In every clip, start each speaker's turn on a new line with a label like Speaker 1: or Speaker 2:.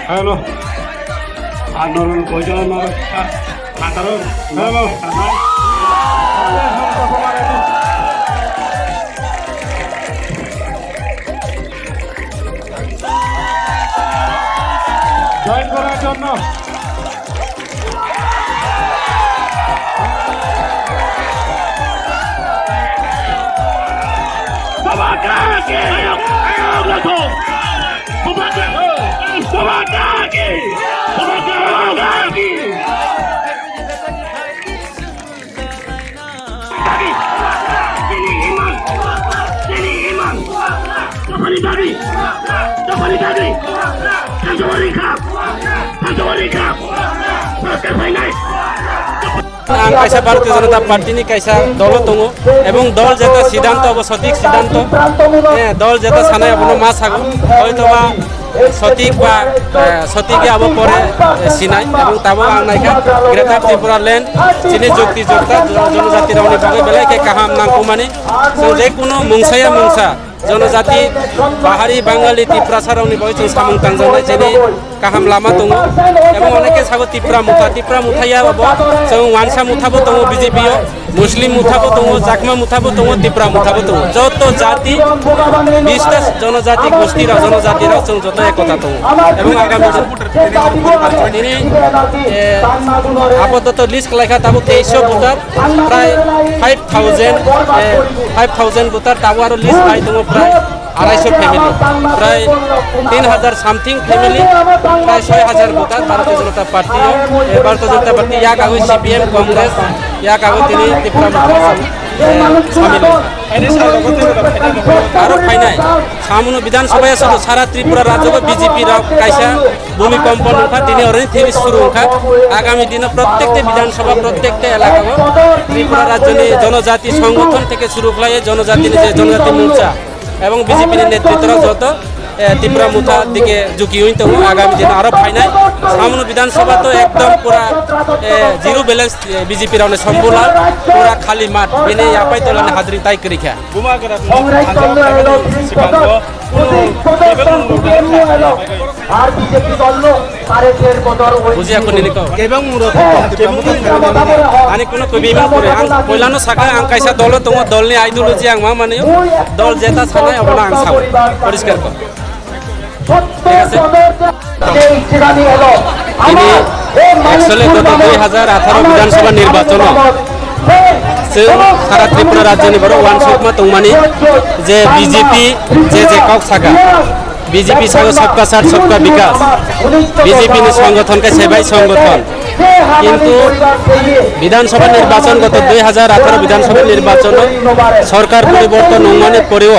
Speaker 1: Halo, anorun kojon nor, atarun, halo, join করার জন্য Sobakaki! Sobakaki! Sobakaki! Sobakaki! Sini iman! Sini iman! Kapali tadi! Kapali tadi! Kajawari kap! Kajawari kap! Pakai finai!
Speaker 2: কাইসা ভারতীয় জনতা party নি কাইসা দল দङ এবং দল যেটা সিদ্ধান্ত অব সঠিক সিদ্ধান্ত দল যেটা সানায় আবনো মা সাগু হয়তোবা সঠিক বা সঠিকে আবো পরে সিনাই এবং তাবো আনাইখা গ্রেটার ত্রিপুরা ল্যান্ড চিনি যুক্তি যোক্তা জনজাতি রাউনি বাগে বেলাইকে কাহাম নাংকুমানি যে কোনো মুংসায়া মুংসা জনজাতি পাহাড়ি বাঙালি ত্রিপুরা রাউনি বাগে जों सामुं तांजानाय जेने কাহাম লামা দङ এবং অনেকে সাগো ত্রিপুরা মুথাইয়া আবো जों ওয়ানসা মুথাবো দङ বিজেপিও মুসলিম মুথাবো দङ জাকমা মুথাবো দङ ত্রিপুরা মুথাবো দङ যত জাতি 20টা জনজাতি গোষ্ঠীরা জনজাতিরা जों যত একতা দङ এবং আগামী তিনি আপাতত লিস্ট লেখা তাবো 2300 ভোটার প্রায় 5000 ভোটার তাবো আর লিস্ট পাই দङ প্রায় 250 ফ্যামিলি প্রায় 3000 সামথিং ফ্যামিলি প্রায় 6000 ভোটার ভারতীয় জনতা পার্টি ইয়াক আগৈ সিপিএম কংগ্রেস ইয়াক আগৈ তিনি ত্রিপুরা আরো ফাইনাই সামুনো বিধানসভায় আছে তো সারা ত্রিপুরা রাজ্যকে বিজেপি কাইসা ভূমিকম্প নখা তিনি অরনি থেরি শুরু নখা আগামী দিনে প্রত্যেকটা বিধানসভা প্রত্যেকটা এলাকা ত্রিপুরা রাজ্যনি জনজাতি সংগঠন থেকে শুরু করে জনজাতি মোর্চা এবং বিজেপির নেতৃত্বরা যত ত্রিপুরা মুথার দিকে ঝুঁকি হইতে আগামী দিনে আরো ফাইনাল সামনে বিধানসভা তো একদম পুরা জিরো ব্যালেন্স বিজেপির অনেক সম্পূর্ণ পুরা খালি মাঠ বেনে ইয়াপাই তোলানে হাজরি তাই করিখা বুঝিয়া কোনি নিকো আনি কোনো কবিমান করে আং কইলানো সাকা আং কাইসা দল তোমা দলনি আইডিওলজি আং মা মানে দল যেটা ছানাই অবনা আং সাও পরিষ্কার কর তিনি একচুয়ালি গত 2018 বিধানসভা নির্বাচন সারা ত্রিপুরা রাজ্যনি বড় ওয়ান সকমা তংমানি যে বিজেপি যে কক সাকা বিজেপি সাগো সবকা সাথ সবকা বিকাশ বিজেপি সংগঠন কে সেবাই সংগঠন কিন্তু বিধানসভা নির্বাচন গত 2018 বিধানসভা নির্বাচন সরকার পরিবর্তন অনুমানের পরেও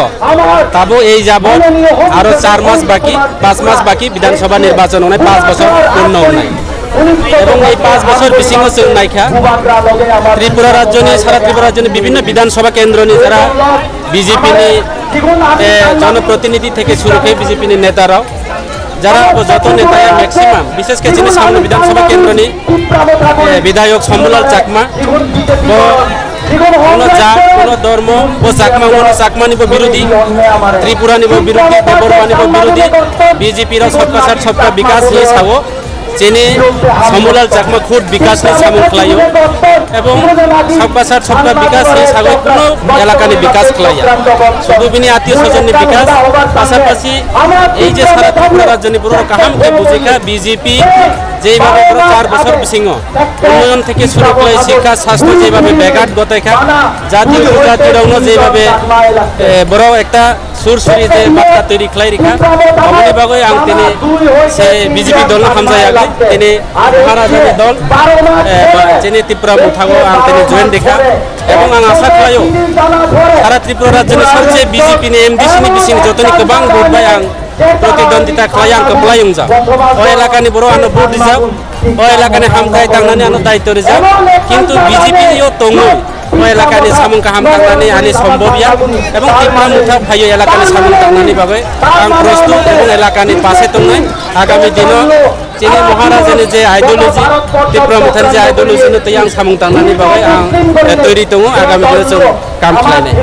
Speaker 2: তাবো এই যাব আরো 4 মাস বাকি 5 মাস বাকি বিধানসভা নির্বাচন 5 বছর পূর্ণ হয় এবং এই 5 বছর বিসিং নাইখা ত্রিপুরা রাজ্য নিয়ে সারা ত্রিপুরা রাজ্য বিভিন্ন বিধানসভা কেন্দ্র নিয়ে যারা বিজেপি জনপ্রতিনিধি থেকে শুরু করে বিজেপি নেতারাও যারা যত নেতা ম্যাক্সিমাম বিশেষ করে যিনি সামনে বিধানসভা কেন্দ্র নিয়ে বিধায়ক শম্ভুলাল চাকমা কোনো জাত কোনো ধর্ম ও চাকমা নিব বিরোধী ত্রিপুরা নিব বিরোধী দেববর্মা নিব বিরোধী বিজেপির সবকা সাথ সবকা বিকাশ নিয়ে চাব চেনে শম্ভুলাল চাকমা খুব বিকাশ নিয়ে সামু খাইও এবং সবকা সাথ সবকা বিকাশ নিয়ে সাগো কোনো এলাকানি বিকাশ খাইয়া শুধু বিনি আত্মীয় স্বজননি বিকাশ পাশাপাশি এই যে সারা ত্রিপুরা রাজ্যনি পুরো কাহামকে বুঝিকা বিজেপি যেইভাবে 4 বছর বিসিং উন্নয়ন থেকে শুরু করে শিক্ষা স্বাস্থ্য যেভাবে ব্যাঘাত গতাইখা জাতি উপজাতি রৌন যেভাবে বড় একটা সুরসুরি যে বার্তা তৈরি খাই রেখা অমনি বাগৈ আং তিনি সে বিজেপি দল হামজাই আগে তিনি মহারাজানি দল যিনি ত্রিপুরা মুথাগো আং তিনি জয়েন দেখা এবং আং আশা খাইও সারা ত্রিপুরা রাজ্যনি সবচেয়ে বিজেপি নি এমডিসি নি বিসিং যতনি গোबां ভোট বাই আং प्रतिद्वंदिता खालाय आंखौ बलायं जा ओ एलाकानि बर' आनो भोट रिजार्व ओ एलाकानि हामखाय थांनानै आनो दायित्व रिजार्व किन्तु बीजेपी यो तङो एलाकानि सामुं गाहाम थांनानै आंनि सम्भबिया एबं टिप्रा मुथा फायो एलाकानि सामुं थांनानै बागै आं प्रस्तुत एबं एलाकानि पासे दंनाय आगामी दिनाव जोंनि महाराजानि जे आइडियोलजि टिप्रा मुथानि जे आइडियोलजि नो आं सामुं थांनानै बागै आं तैरि दङ आगामी दिनाव जों काम खालायनाय